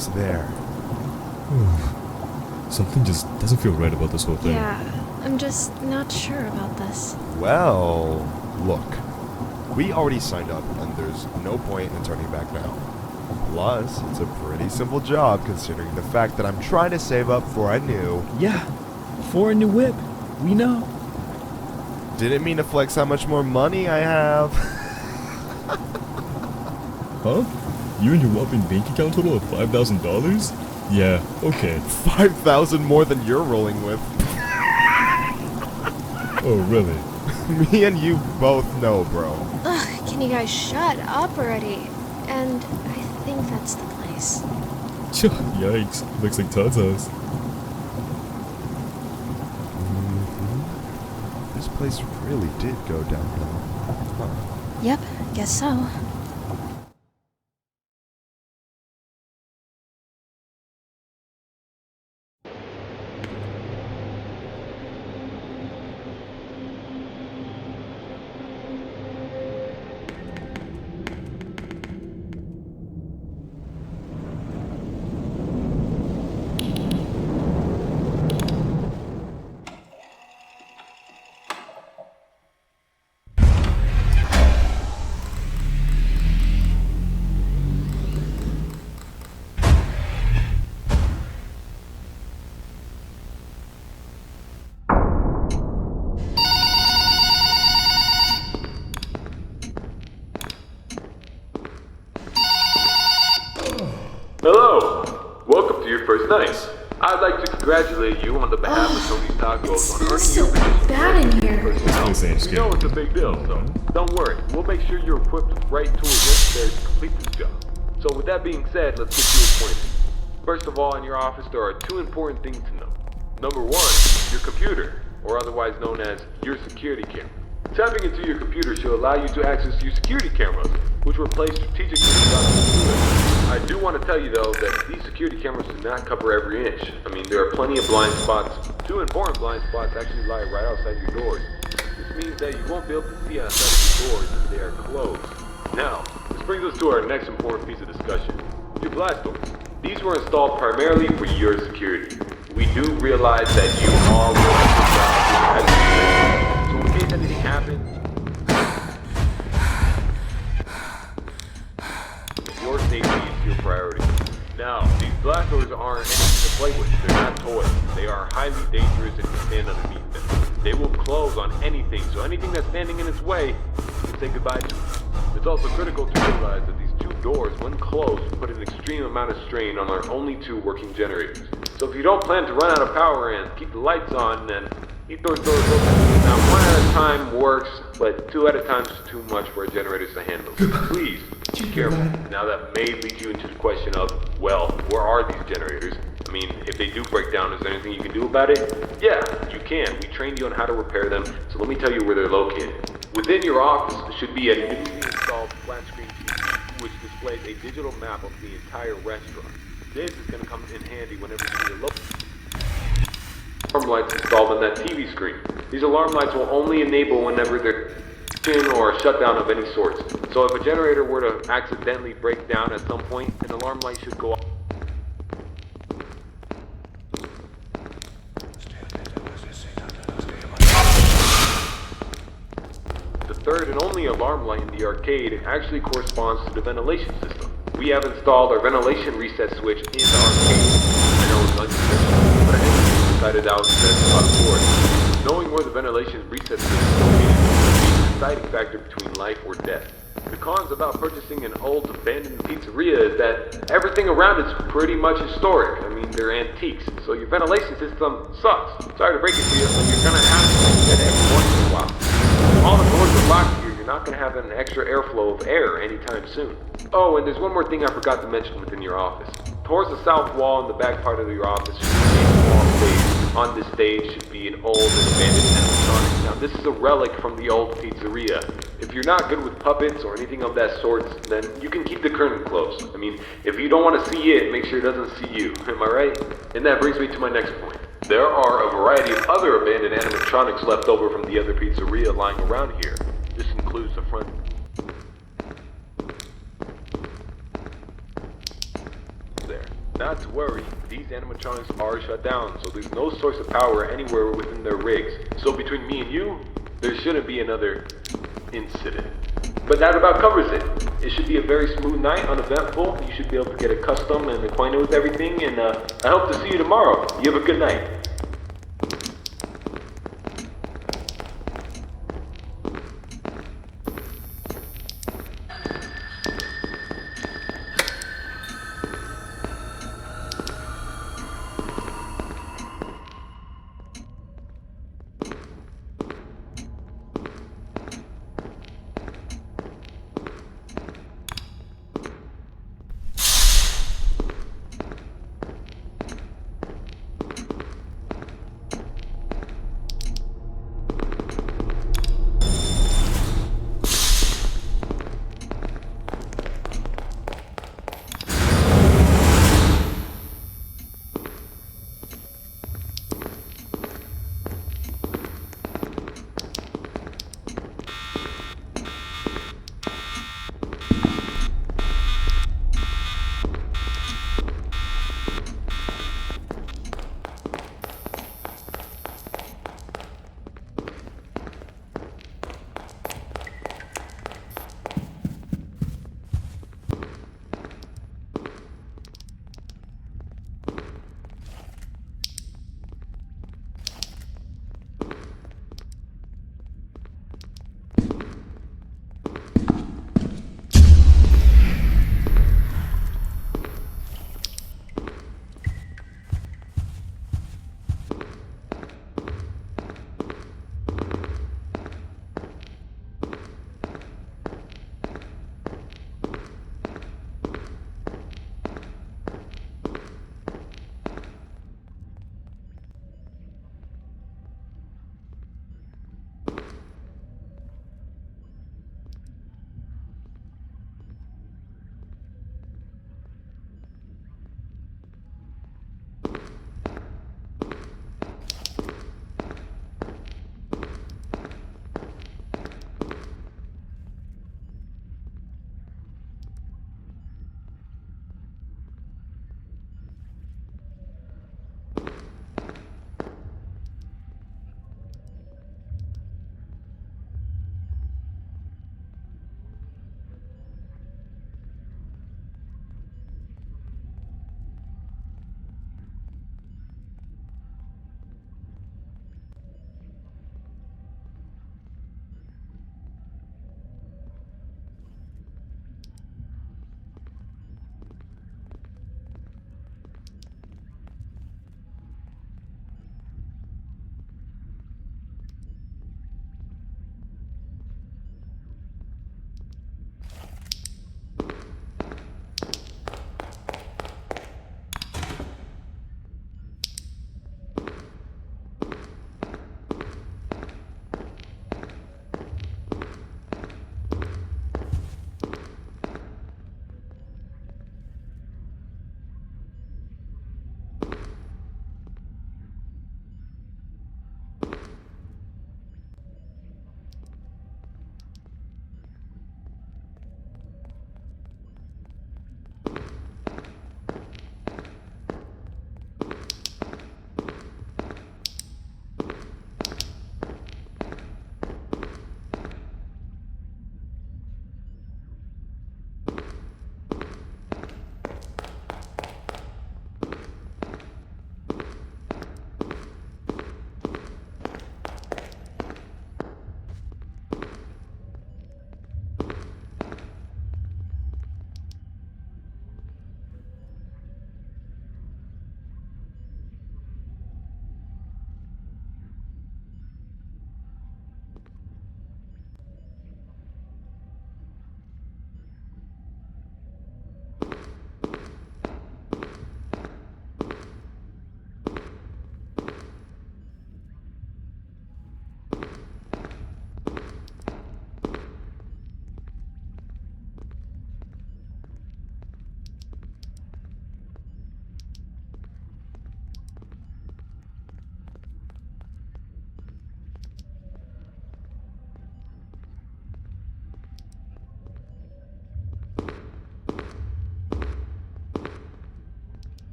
almost there. Something just doesn't feel right about this whole thing. Yeah, I'm just not sure about this. Well, look. We already signed up, and there's no point in turning back now. Plus, it's a pretty simple job considering the fact that I'm trying to save up for a new... Yeah, for a new whip. We know. Didn't mean to flex how much more money I have. Huh? You and your whopping bank account total of $5,000? Yeah, okay. 5,000 more than you're rolling with. Oh, really? Me and you both know, bro. Ugh, can you guys shut up already? And I think that's the place. Yikes, looks like Todd's house. This place really did go downhill. Huh. Yep, guess so. Hello! Welcome to your first night. I'd like to congratulate you on the behalf of Tony's Tacos on earning your position bad in here. This ain't You know it's a big deal, so don't worry. We'll make sure you're equipped with the right tools necessary to complete this job. So with that being said, let's get you acquainted. First of all, in your office there are two important things to know. Number one, your computer, or otherwise known as your security camera. Tapping into your computer should allow you to access your security cameras, which were placed strategically throughout the facility. I do want to tell you though that these security cameras do not cover every inch. I mean, there are plenty of blind spots. Two important blind spots actually lie right outside your doors. This means that you won't be able to see outside of your doors if they are closed. Now, this brings us to our next important piece of discussion. Your blast doors. These were installed primarily for your security. We do realize that you are working for jobs, so in case anything happens, your safety is your priority. Now, these blast doors aren't anything to play with. They're not toys. They are highly dangerous and you stand underneath them. They will close on anything, so anything that's standing in its way, you can say goodbye to. It's also critical to realize that these two doors, when closed, put an extreme amount of strain on our only two working generators. So if you don't plan to run out of power and keep the lights on, then keep those doors open. Now, one at a time works, but two at a time is too much for our generators to handle. So please, be careful. Now that may lead you into the question of, well, where are these generators? I mean, if they do break down, is there anything you can do about it? Yeah, you can. We trained you on how to repair them, so let me tell you where they're located. Within your office should be a newly installed flat screen TV, which displays a digital map of the entire restaurant. This is going to come in handy whenever you need a alarm lights installed on that TV screen. These alarm lights will only enable whenever they're in or a shutdown of any sort. So if a generator were to accidentally break down at some point, an alarm light should go off. The third and only alarm light in the arcade actually corresponds to the ventilation system. We have installed our ventilation reset switch in the arcade. I know it's unconventional, but I think we decided that was the best spot for it. Knowing where the ventilation reset switch is located is the deciding factor between life or death. The cons about purchasing an old abandoned pizzeria is that everything around it's pretty much historic. I mean, they're antiques, so your ventilation system sucks. Sorry to break it to you, but you're gonna have to fix that every once in a while. All the doors are locked here. You're not gonna have an extra airflow of air anytime soon. Oh, and there's one more thing I forgot to mention within your office. Towards the south wall in the back part of your office should be a small stage. On this stage should be an old and abandoned animatronic. Now this is a relic from the old pizzeria. If you're not good with puppets or anything of that sort, then you can keep the curtain closed. I mean, if you don't want to see it, make sure it doesn't see you. Am I right? And that brings me to my next point. There are a variety of other abandoned animatronics left over from the other pizzeria lying around here. This includes the front. There. Not to worry, these animatronics are shut down, so there's no source of power anywhere within their rigs. So between me and you, there shouldn't be another incident. But that about covers it. It should be a very smooth night, uneventful. You should be able to get accustomed and acquainted with everything, and I hope to see you tomorrow. You have a good night.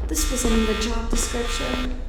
This wasn't in the job description.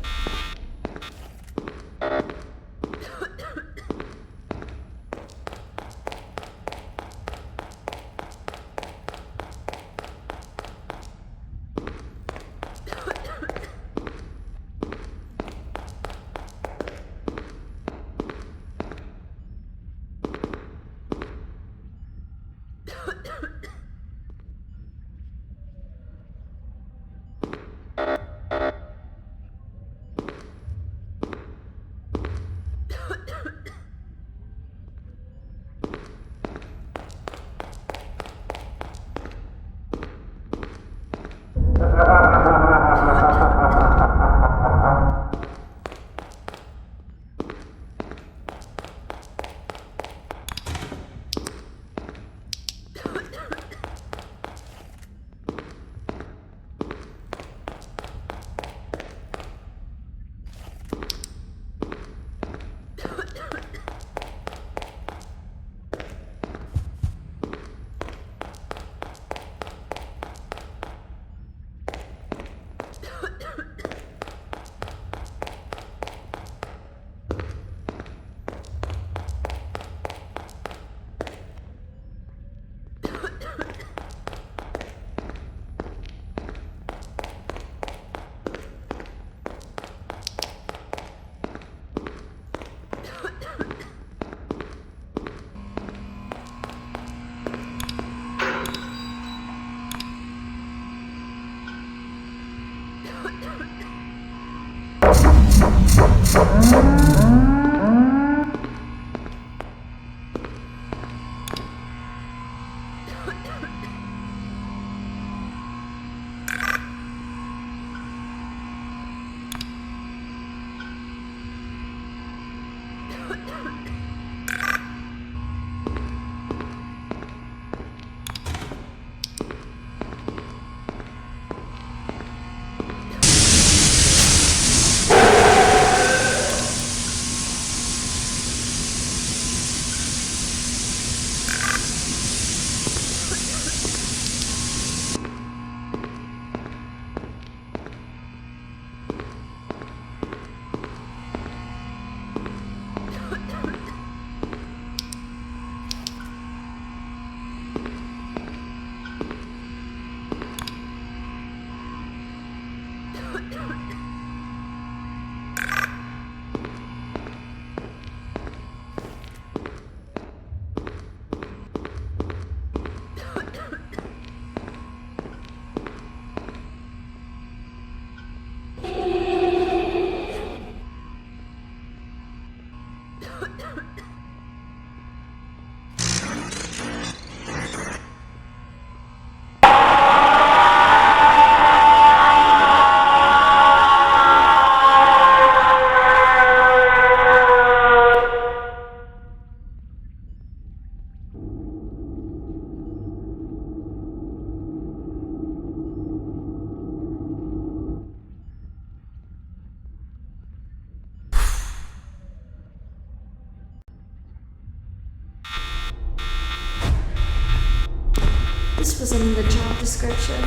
This wasn't in the job description.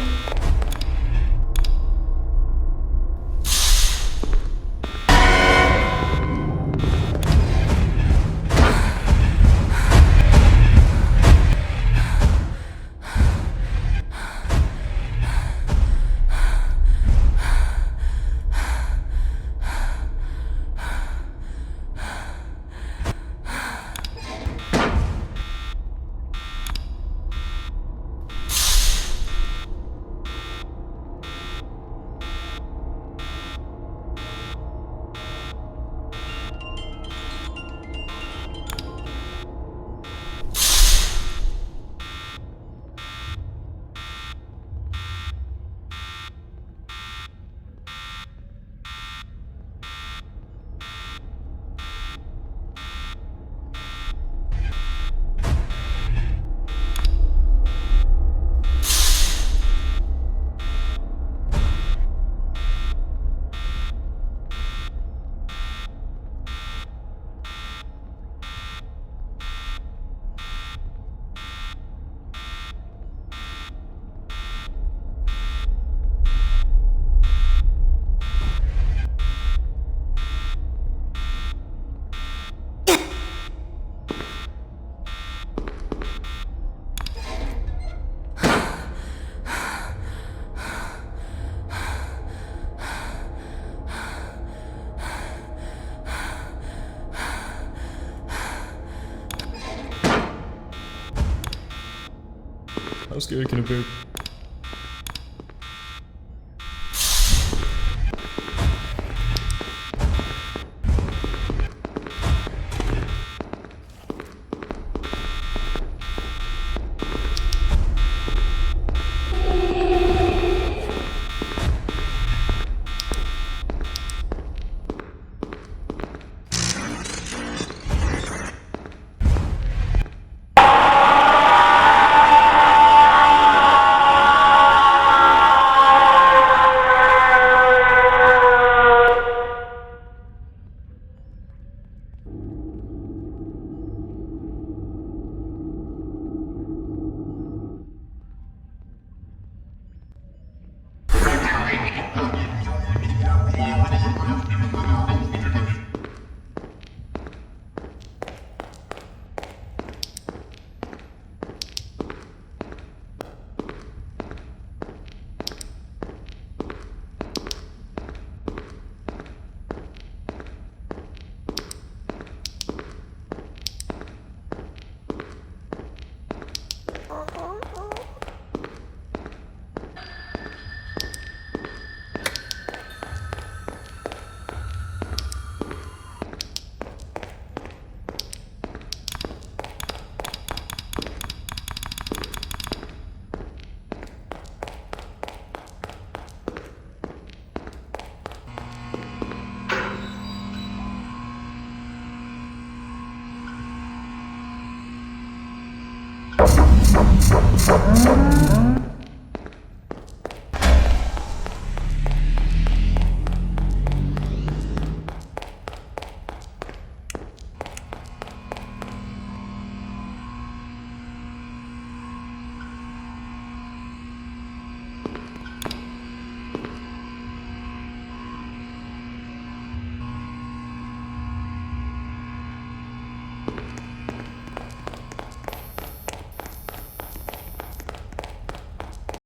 How scary can it be?